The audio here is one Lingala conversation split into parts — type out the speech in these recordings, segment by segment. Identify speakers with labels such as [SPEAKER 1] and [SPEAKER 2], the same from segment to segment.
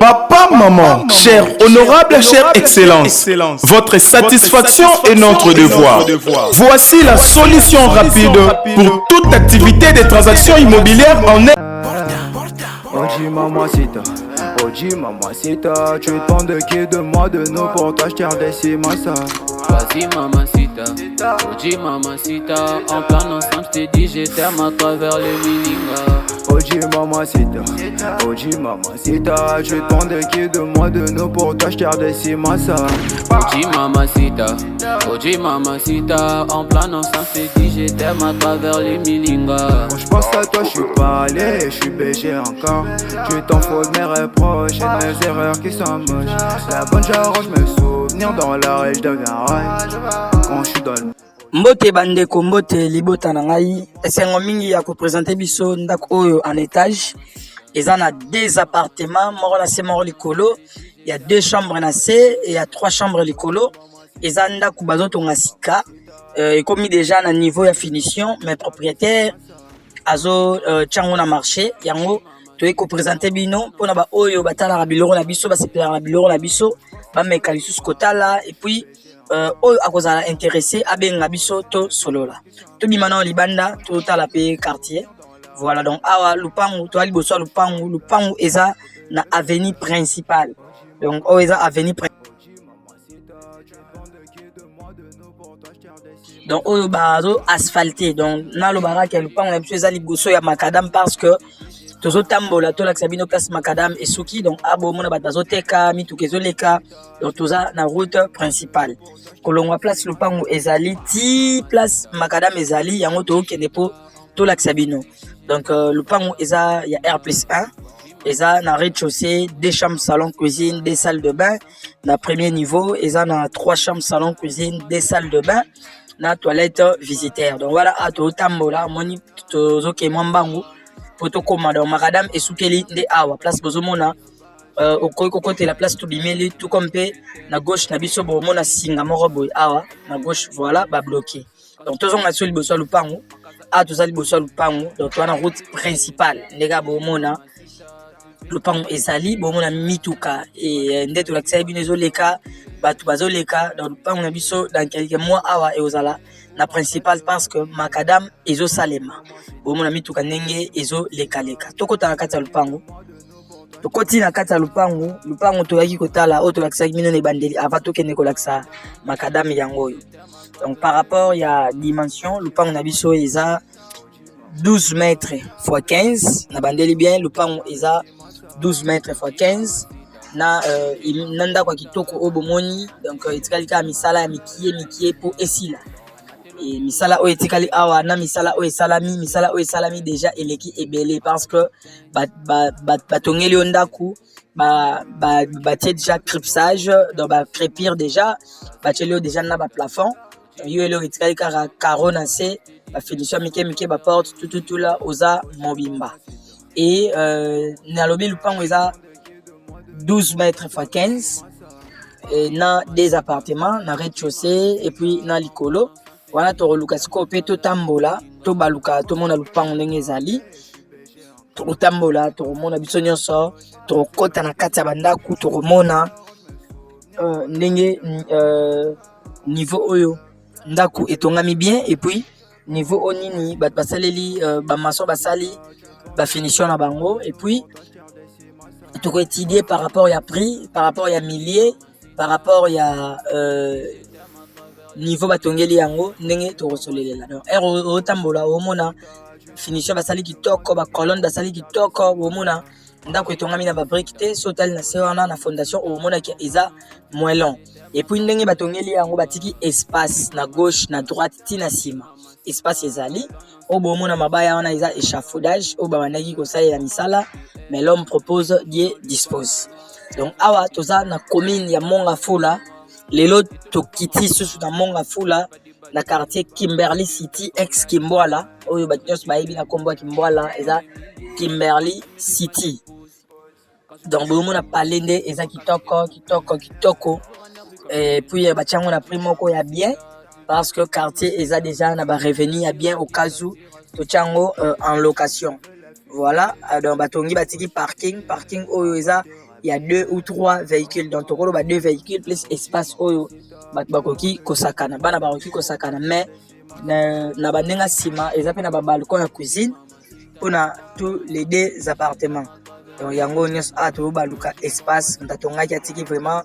[SPEAKER 1] Papa, maman, cher honorable, chère excellence, votre satisfaction est notre devoir. Voici la solution rapide pour toute activité de transactions immobilières en
[SPEAKER 2] Oji mamacita, Oji mamacita, tu demandes de qui de moi de nous pour t'acheter des cimasa.
[SPEAKER 3] Vas-y mamacita, Oji mamacita, en plan ensemble je t'ai dit je t'aime à travers le mininga.
[SPEAKER 2] Oji mamacita, tu demandes de qui de moi de nous pour t'acheter des cimasa.
[SPEAKER 3] Oji mamacita, en plan ensemble je t'ai dit je t'aime à travers le mininga.
[SPEAKER 2] Quand je pense à toi je suis pas allé, je suis BG encore. Tu t'en fous de mes reproches et de mes erreurs qui sont moches. La bonne j'arrange mes souvenirs dans la rage de garage. Quand je suis dans le
[SPEAKER 4] Mbote bandeko mbote libota na ngai esengo mingi ya kopresente biso ndako oyo en étage eza na deux appartements moko na se moko likolo, il y a deux chambres na se et il y a trois chambres likolo eza ndako bazotonga sika ekomi déjà na niveau ya finition mais propriétaire azo tiango na marché yango toye kopresente bino mpona ba oyo batalaka biloko na biso basepelaka na biloko na biso bameka lisusu kotala et puis oyo akozala intéressé abenga biso to solola to bimana libanda to tala pe quartier. Voilà donc awa lupangu to ali boso lupangu eza na avenue principale donc oyo eza avenue donc oyo bazo asphalté donc na lobara ke lupangu na biso eza liboso ya macadam parce que tozo tambola to lakisa bino place macadam et suki donc abo mona bazo teka mituka ezoleka donc toza na route principale kolongwa place lupangu ezali ti place macadam ezali yango to kende po to lakisa bino donc lupangu eza ya R+1 eza na rez-de-chaussée deux chambres salon cuisine deux salles de bain na premier niveau eza na trois chambres salon cuisine deux salles de bain na toilette visitaire donc voilà a to tambola moni tozo ke mwambangu poto koma donc macadam esukeli nde awa place bozomona okoki kokotela place tobimeli tout comme pe na gauche na biso bomona singa moko boye awa na gauche voilà babloqué donc tozonga so liboso ya lupangu a tozali liboso ya lupangu donc toza na route principale ndeka bomona lupangu ezali bomona mituka e nde tolakisa bino ezoleka bato bazoleka donc lupangu na biso dans quelques mois awa eozala na principal parce que macadam ezosalema bomona mituka ndenge ezoleka tokota na kati ya lupangu tokoti na kati ya lupangu toyaki kotala oyo tolakisaki bino na ebandeli avant tokende kolakisa macadam yango oyo donc par rapport ya dimension lupangu na biso eza 12 mètres x 15 na bandeli bien lupangu eza 12 mètres x 15 na ndako ya kitoko oyo bomoni donc etikali kaka misala ya mikie po esila et misala oyo etikali awa na misala oyo esalami déjà eleki ebele parce que batongeli yo ndako batie déjà crépissage donc bacrépir déjà batieli yo déjà na baplafond yo eloko etikali kaka caro na se bafinition mike baporte tout là oza mobimba et nalobi lupango eza 12 mètres x 15 et na des appartements na rez-de-chaussée et puis na likolo wana tokoluka sikoyo mpe totambola tobaluka tomona lupango ndenge ezali tokotambola tokomona biso nyonso tokokota na kati ya bandako tokomona ndenge niveau oyo ndako etongami bien et puis niveau oyo nini bato basaleli bamason basali bafinition na bango et puis tokoétudier par rapport ya prix par rapport ya millier par rapport ya niveau batongeli yango ndenge tokosolelela donc otambola omona finition basali kitoko bacolonne basali kitoko omona ndako etongami na babrique te sotali na se wana na fondation omona ki eza moellon et puis ndenge batongeli yango batiki espace na gauche na droite ti na sima espace ezali oyo bomona mabaya wana eza échafaudage oyo babandaki kosalela misala mais l'homme propose Dieu dispose donc awa toza na commune ya Mongafula lelo tokiti susu na Mongafula na quartier Kimberley City ex Kimbwala oyo bato nyonso bayebi na kombo ya Kimbwala eza Kimberley City donc bomona pale nde eza kitoko et puis batiango na prix moko ya bien parce que quartier eza déjà na ba revenu ya bien au cas où totiango en location voilà donc batongi batiki parking oyo eza il y a 2 ou 3 véhicules. Donc, tu as 2 véhicules plus espace où bakoki kosakana. Bana bakoki kosakana. Mais, na bandenga sima, ils appellent na balcon à cuisine pour tous les 2 appartements. Donc, yango nyos a to baluka espace. Ndatonga ki atiki vraiment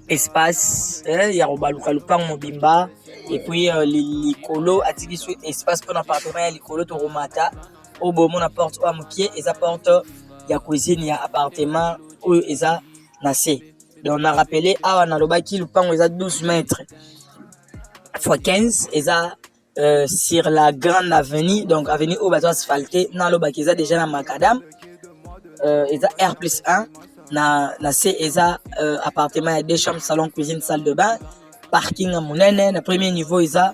[SPEAKER 4] espace. Il y a baluka lupang mobimba. Et puis, l'icolo atiki sur espace pour l'appartement. Il y a l'icolo to romata. Au bon, mon apporte au amokier. Ils apportent. Il y a cuisine, il y a appartement où ils ont nassé. Donc on a rappelé à Nalobaki le pan où ils ont 12 mètres x 15, ils ont sur la grande avenue, donc avenue où ils ont asphalté, Nalobaki ils ont déjà dans Macadam, ils ont R+1, nassé ils ont appartement, il y a 2 chambres, salon, cuisine, salle de bain, parking à Mounene, le premier niveau ils ont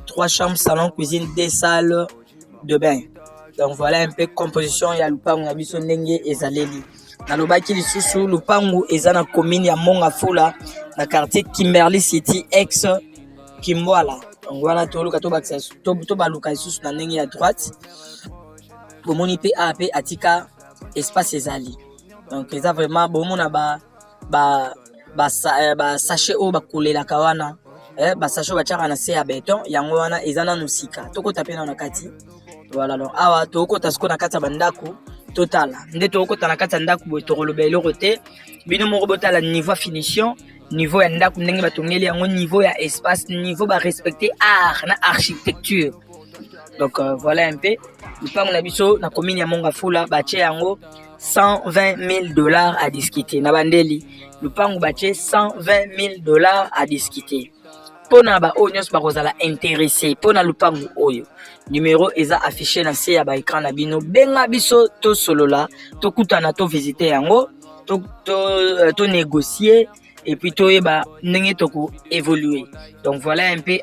[SPEAKER 4] 3 chambres, salon, cuisine, 2 salles de bain. Donc voilà un peu composition ya lupango ya biso ndenge ezaleli. Na lobaki lisusu lupango eza na commune ya Mongafula na quartier Kimberley City ex Kimwala. Donc voilà toluka to bakisa to baluka lisusu na ndenge ya droite. Bomoni pe AP atika espace ezali. Donc eza vraiment bomona ba sachet o bakolela kawana. Ba sachet ba tchaka na se ya béton yango wana eza na nusika. Toko tapena na kati. Voilà, donc awa tokota siko na kata bandako total nde tokota na kata ndako boy tokoloba eloko te bino moko botala niveau finition niveau ya ndako ndenge batongeli yango niveau ya espace niveau ba respecter art na architecture. Donc voilà un peu lupango na biso na commune ya Mongafula bache yango $120,000 à discuter na bandeli lupango bache $120,000 à discuter. Pona ba onyos ba kozala intéressé pona lupango oyo numéro eza affiché na se ya ba écran na bino benga biso to solola to kutana to visiter yango to négocier et puis to yeba ndenge to ko évoluer. Donc voilà un peu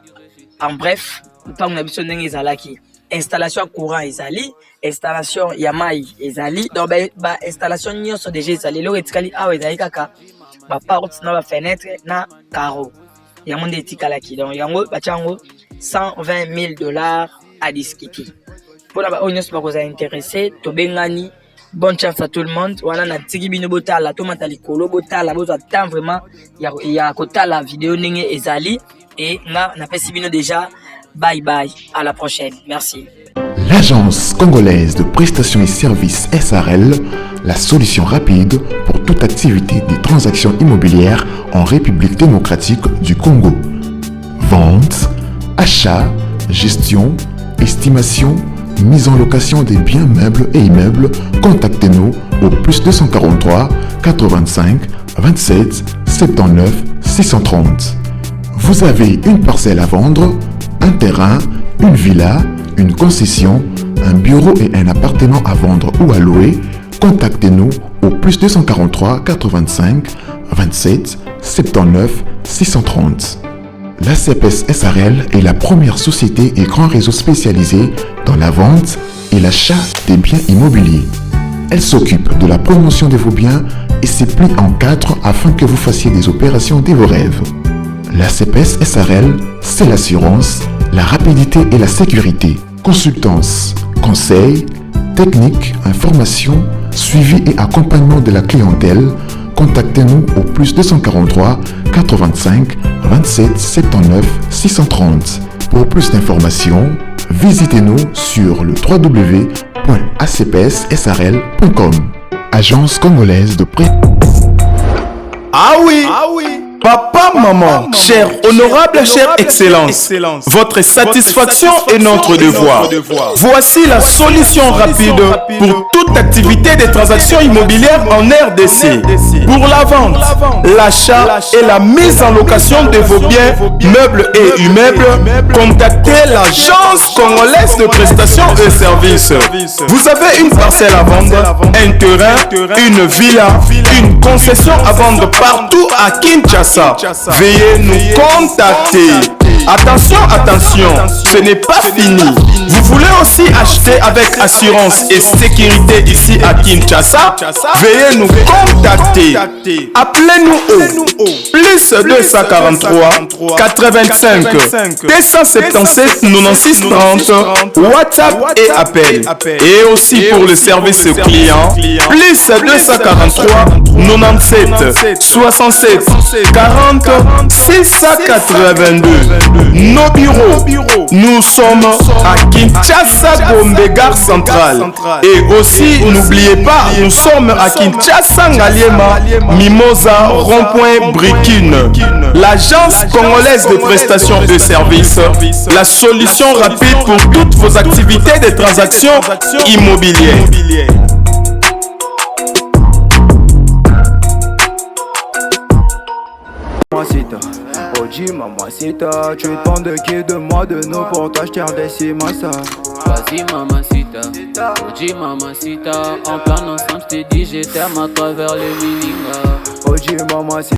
[SPEAKER 4] en bref lupango na biso ndenge ezalaki installation courant ezali installation ya mai ezali donc ba installation nyonso déjà ezali lo etikali awa ezali kaka ba porte na ba fenêtre na carreau. Yango nde etikalaki donc yango bachango $120,000 à discuter. Pour la onyos ba koza intéressé to bengani bonne chance à tout le monde. Wana na tiki bino botala to matali kolo botala bozo attend vraiment ya kotala vidéo ndenge ezali et na pesi bino déjà bye bye à la prochaine. Merci.
[SPEAKER 1] L'agence congolaise de prestations et services SARL, la solution rapide pour toute activité des transactions immobilières en République démocratique du Congo. Vente, achat, gestion, estimation, mise en location des biens meubles et immeubles, contactez-nous au +243 85 27 79 630. Vous avez une parcelle à vendre, un terrain, une villa, une concession, un bureau et un appartement à vendre ou à louer, contactez-nous au +243 85 27 79 630. La CPS SARL est la première société et grand réseau spécialisé dans la vente et l'achat des biens immobiliers. Elle s'occupe de la promotion de vos biens et se plie en 4 afin que vous fassiez des opérations de vos rêves. La CPS SARL, c'est l'assurance, la rapidité et la sécurité. Consultance, conseils, techniques, informations, suivi et accompagnement de la clientèle. Contactez-nous au +243 85 27 79 630. Pour plus d'informations, visitez-nous sur le www.acpssrl.com. Agence congolaise de prêt.
[SPEAKER 5] Ah oui. Papa, maman, cher honorable, chère excellence, votre satisfaction est notre devoir. Voici la solution rapide pour toute activité des transactions immobilières en RDC. Pour la vente, l'achat et la mise en location de vos biens, meubles et immeubles, contactez l'agence congolaise de prestations et services. Vous avez une parcelle à vendre, un terrain, une villa, une concession à vendre partout à Kinshasa. Veuillez nous contacter.
[SPEAKER 1] Attention, attention, ce n'est pas fini. Vous voulez aussi acheter avec assurance et sécurité ici à Kinshasa? Veuillez nous contacter. Appelez-nous au plus 243 85 277 96 30 WhatsApp et appel. Et aussi pour le service client, plus 243 97 67 40 682. Nos bureaux, nous sommes à Kinshasa, Gombe, Gare Centrale. Et aussi, n'oubliez pas, nous sommes à Kinshasa, Ngaliema, Mimosa, Rond-Point, Brikine. L'agence congolaise de prestations de services, la solution rapide pour toutes vos activités de transactions immobilières.
[SPEAKER 2] Oji mamacita, tu demandes de qui de moi de nous pour t'acheter un décimassa.
[SPEAKER 3] Vas-y mamacita, Oji mamacita. En plan ensemble, je t'ai dit, je t'aime à travers le Mininga.
[SPEAKER 2] Oji mamacita.